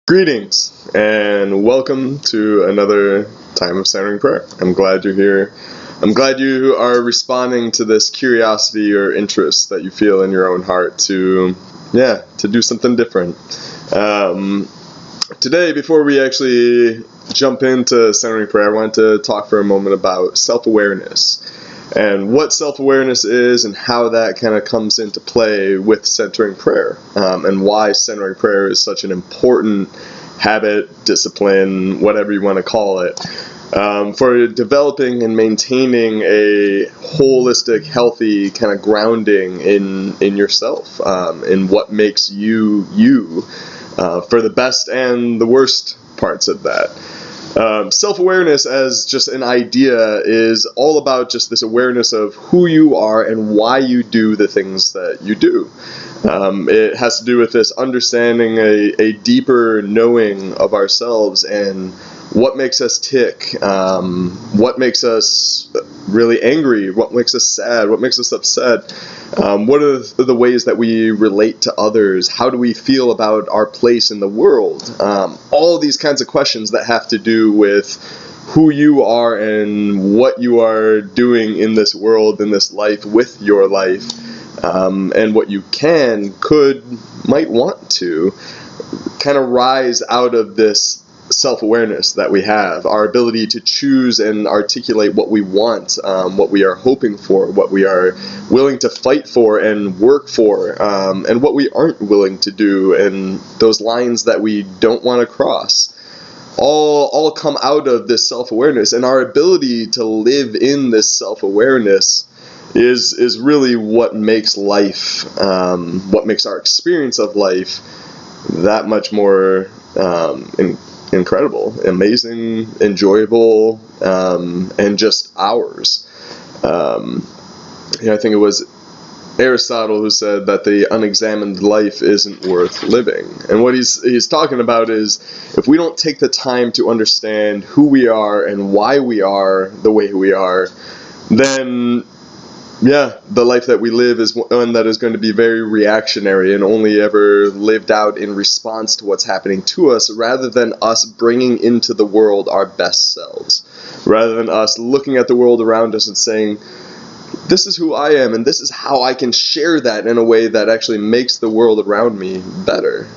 Greetings and welcome to another time of centering prayer. I'm glad you're here. I'm glad you are responding to this curiosity or interest that you feel in your own heart to do something different. Today, before we actually jump into centering prayer, I want to talk for a moment about self-awareness and what self-awareness is and how that kind of comes into play with centering prayer, and why centering prayer is such an important habit, discipline, whatever you want to call it, for developing and maintaining a holistic, healthy kind of grounding in yourself, in what makes you, for the best and the worst parts of that. Self-awareness as just an idea is all about just this awareness of who you are and why you do the things that you do. It has to do with this understanding a deeper knowing of ourselves and what makes us tick, what makes us really angry, what makes us sad, what makes us upset, what are the ways that we relate to others, how do we feel about our place in the world, all these kinds of questions that have to do with who you are and what you are doing in this world, in this life, with your life, and what you might want to kind of rise out of this self-awareness that we have, our ability to choose and articulate what we want, what we are hoping for, what we are willing to fight for and work for, and what we aren't willing to do, and those lines that we don't want to cross. All come out of this self-awareness, and our ability to live in this self-awareness is really what makes life, what makes our experience of life that much more incredible, amazing, enjoyable, and just ours. I think it was Aristotle who said that the unexamined life isn't worth living. And what he's talking about is, if we don't take the time to understand who we are and why we are the way we are, then the life that we live is one that is going to be very reactionary and only ever lived out in response to what's happening to us, rather than us bringing into the world our best selves, rather than us looking at the world around us and saying, this is who I am and this is how I can share that in a way that actually makes the world around me better.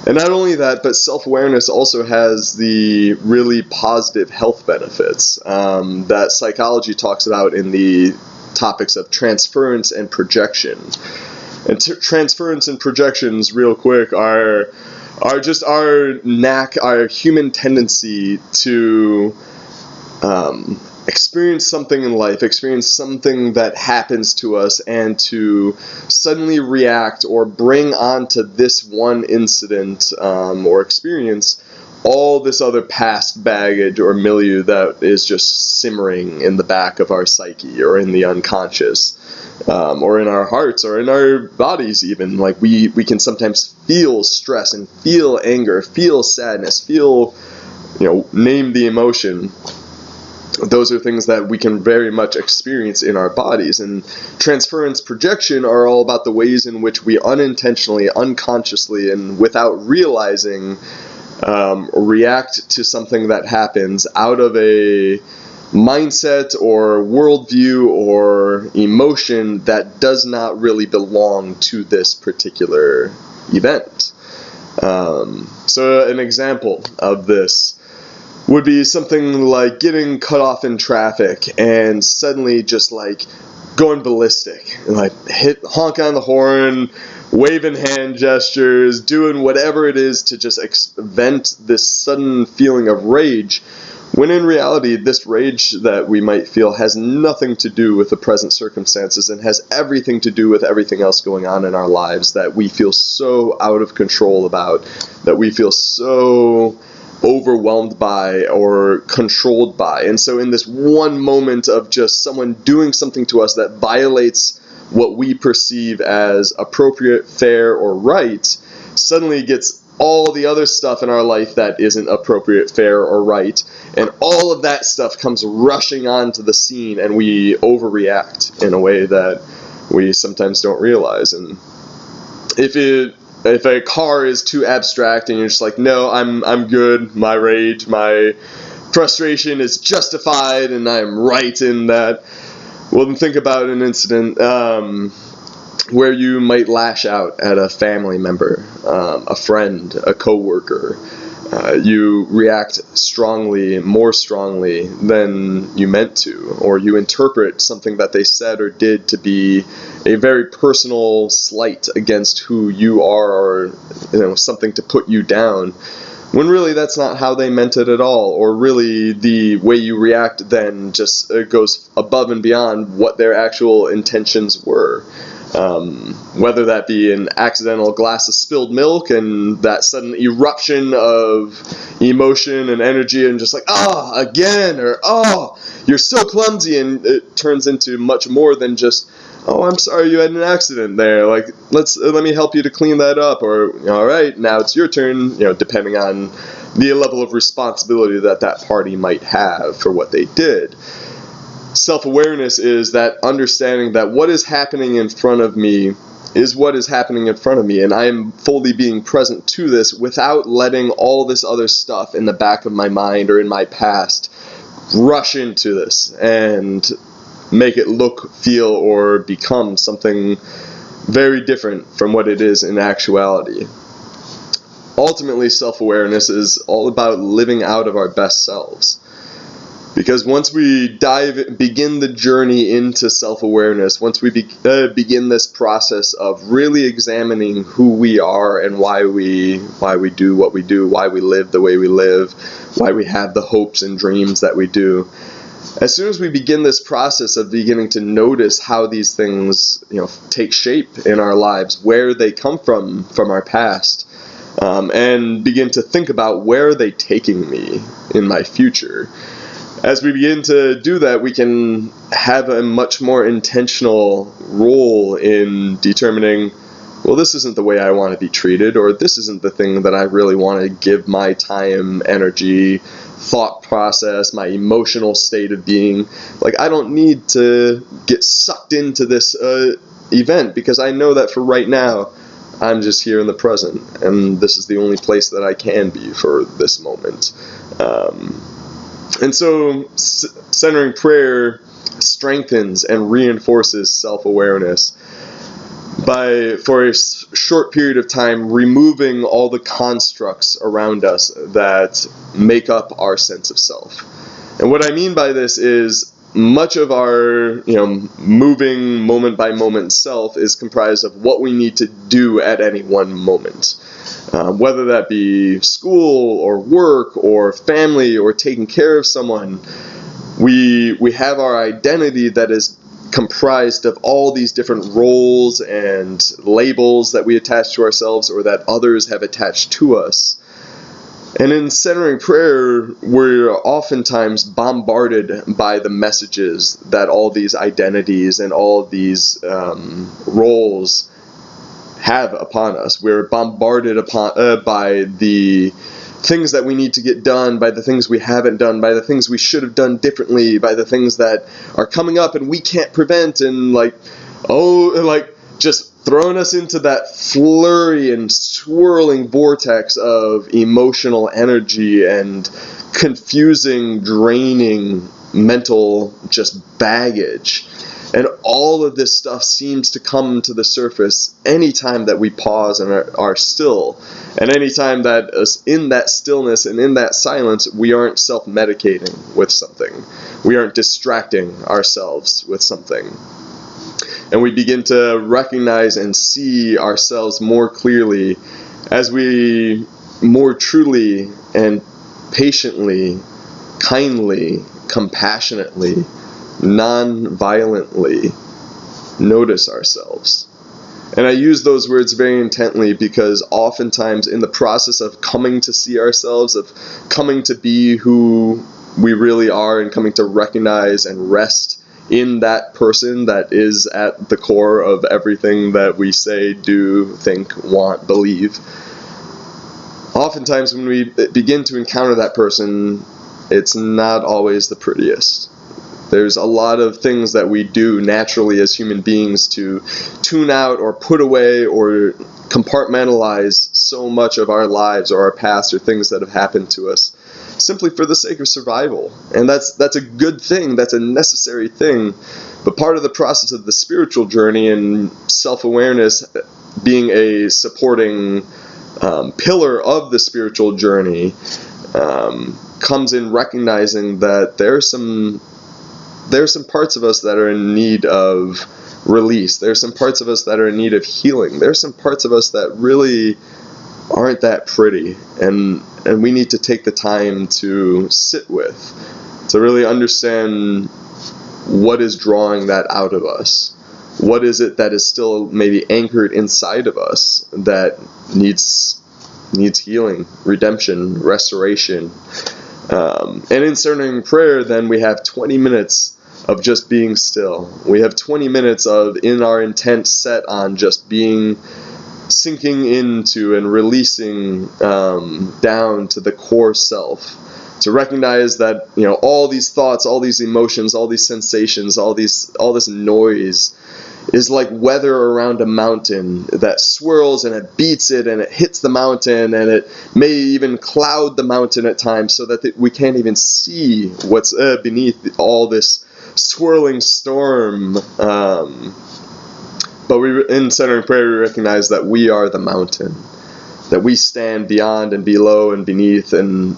And not only that, but self-awareness also has the really positive health benefits that psychology talks about in the topics of transference and projection. And transference and projections, real quick, are just our human tendency to experience something in life, experience something that happens to us, and to suddenly react or bring onto this one incident or experience all this other past baggage or milieu that is just simmering in the back of our psyche or in the unconscious, or in our hearts or in our bodies even. Like we can sometimes feel stress and feel anger, feel sadness, feel, name the emotion. Those are things that we can very much experience in our bodies. And transference projection are all about the ways in which we unintentionally, unconsciously, and without realizing, react to something that happens out of a mindset or worldview or emotion that does not really belong to this particular event. So an example of this would be something like getting cut off in traffic and suddenly just like going ballistic, and like honk on the horn, waving hand gestures, doing whatever it is to just vent this sudden feeling of rage, when in reality this rage that we might feel has nothing to do with the present circumstances and has everything to do with everything else going on in our lives that we feel so out of control about, that we feel so overwhelmed by or controlled by. And so in this one moment of just someone doing something to us that violates what we perceive as appropriate, fair, or right, suddenly gets all the other stuff in our life that isn't appropriate, fair, or right, and all of that stuff comes rushing onto the scene, and we overreact in a way that we sometimes don't realize. And if it if a car is too abstract and you're just like, no, I'm good, my rage, my frustration is justified and I'm right in that, well, then think about an incident where you might lash out at a family member, a friend, a coworker. You react strongly, more strongly than you meant to, or you interpret something that they said or did to be a very personal slight against who you are, or something to put you down, when really that's not how they meant it at all, or really the way you react then just goes above and beyond what their actual intentions were. Whether that be an accidental glass of spilled milk and that sudden eruption of emotion and energy and just like, again, or you're so clumsy, and it turns into much more than just, I'm sorry you had an accident there, like let me help you to clean that up, or all right, now it's your turn, depending on the level of responsibility that party might have for what they did. Self-awareness is that understanding that what is happening in front of me is what is happening in front of me, and I am fully being present to this without letting all this other stuff in the back of my mind or in my past rush into this and make it look, feel, or become something very different from what it is in actuality. Ultimately, self-awareness is all about living out of our best selves. Because once we begin the journey into self-awareness, once we begin this process of really examining who we are and why we do what we do, why we live the way we live, why we have the hopes and dreams that we do, as soon as we begin this process of beginning to notice how these things, take shape in our lives, where they come from our past, and begin to think about where are they taking me in my future. As we begin to do that, we can have a much more intentional role in determining, well, this isn't the way I want to be treated, or this isn't the thing that I really want to give my time, energy, thought process, my emotional state of being. Like, I don't need to get sucked into this event, because I know that for right now, I'm just here in the present, and this is the only place that I can be for this moment. And so centering prayer strengthens and reinforces self-awareness by, for a short period of time, removing all the constructs around us that make up our sense of self. And what I mean by this is much of our, moving moment by moment self is comprised of what we need to do at any one moment. Whether that be school or work or family or taking care of someone, we have our identity that is comprised of all these different roles and labels that we attach to ourselves or that others have attached to us. And in centering prayer, we're oftentimes bombarded by the messages that all these identities and all of these roles have upon us. We're bombarded by the things that we need to get done, by the things we haven't done, by the things we should have done differently, by the things that are coming up and we can't prevent, and just throwing us into that flurry and swirling vortex of emotional energy and confusing, draining mental just baggage. And all of this stuff seems to come to the surface anytime that we pause and are still. And anytime that in that stillness and in that silence, we aren't self-medicating with something. We aren't distracting ourselves with something. And we begin to recognize and see ourselves more clearly as we more truly and patiently, kindly, compassionately, non-violently notice ourselves. And I use those words very intently because oftentimes in the process of coming to see ourselves, of coming to be who we really are and coming to recognize and rest in that person that is at the core of everything that we say, do, think, want, believe, oftentimes when we begin to encounter that person, it's not always the prettiest. There's a lot of things that we do naturally as human beings to tune out or put away or compartmentalize so much of our lives or our past or things that have happened to us simply for the sake of survival. And that's a good thing. That's a necessary thing. But part of the process of the spiritual journey and self-awareness being a supporting pillar of the spiritual journey comes in recognizing that there are some parts of us that are in need of release. There are some parts of us that are in need of healing. There are some parts of us that really aren't that pretty, and we need to take the time to sit with, to really understand what is drawing that out of us. What is it that is still maybe anchored inside of us that needs healing, redemption, restoration. And in centering prayer, then we have 20 minutes of just being still. We have 20 minutes of, in our intent set on just being, sinking into and releasing down to the core self. To recognize that, all these thoughts, all these emotions, all these sensations, all this noise is like weather around a mountain that swirls and it beats it and it hits the mountain, and it may even cloud the mountain at times so that we can't even see what's beneath all this swirling storm. But in centering prayer, we recognize that we are the mountain, that we stand beyond and below and beneath and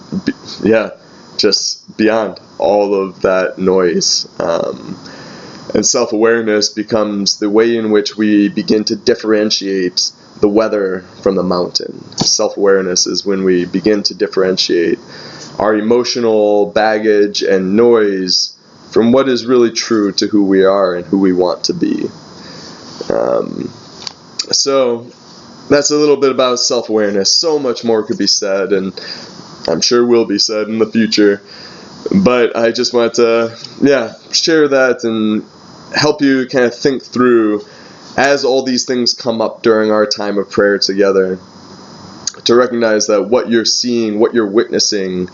just beyond all of that noise. And self-awareness becomes the way in which we begin to differentiate the weather from the mountain. Self-awareness is when we begin to differentiate our emotional baggage and noise from what is really true to who we are and who we want to be. So that's a little bit about self-awareness. So much more could be said, and I'm sure will be said in the future. But I just want to, share that and help you kind of think through, as all these things come up during our time of prayer together, to recognize that what you're seeing, what you're witnessing,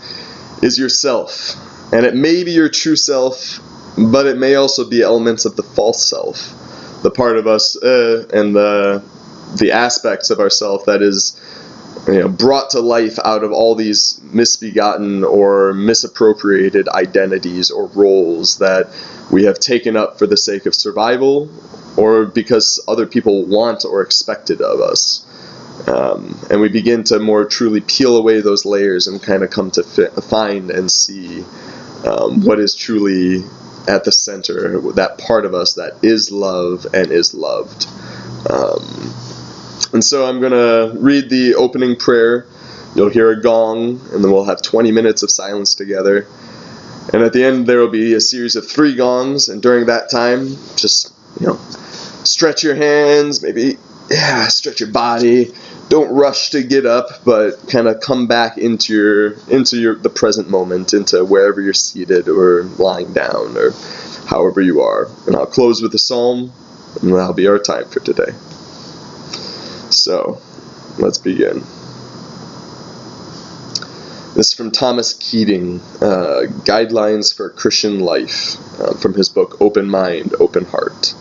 is yourself. And it may be your true self, but it may also be elements of the false self, the part of us and the aspects of ourself that is brought to life out of all these misbegotten or misappropriated identities or roles that we have taken up for the sake of survival or because other people want or expect it of us. And we begin to more truly peel away those layers and kind of come to find and see what is truly at the center, that part of us that is love and is loved. And so I'm going to read the opening prayer. You'll hear a gong, and then we'll have 20 minutes of silence together. And at the end, there will be a series of 3 gongs, and during that time, just, stretch your hands, maybe, stretch your body. Don't rush to get up, but kind of come back into the present moment, into wherever you're seated or lying down or however you are. And I'll close with a psalm, and that'll be our time for today. So, let's begin. This is from Thomas Keating, Guidelines for Christian Life, from his book Open Mind, Open Heart.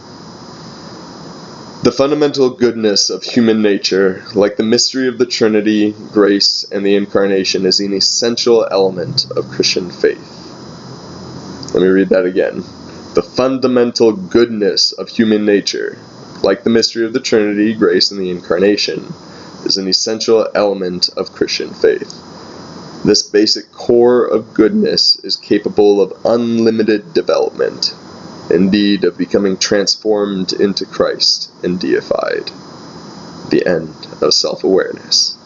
The fundamental goodness of human nature, like the mystery of the Trinity, grace, and the Incarnation, is an essential element of Christian faith. Let me read that again. The fundamental goodness of human nature, like the mystery of the Trinity, grace, and the Incarnation, is an essential element of Christian faith. This basic core of goodness is capable of unlimited development, indeed of becoming transformed into Christ and deified. The end of self-awareness.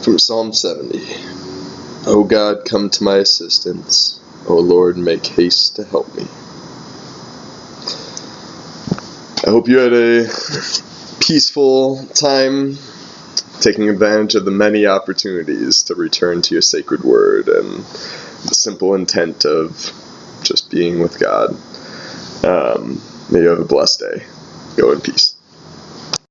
From Psalm 70. O God, come to my assistance. O Lord, make haste to help me. I hope you had a peaceful time taking advantage of the many opportunities to return to your sacred word and the simple intent of just being with God. May you have a blessed day. Go in peace.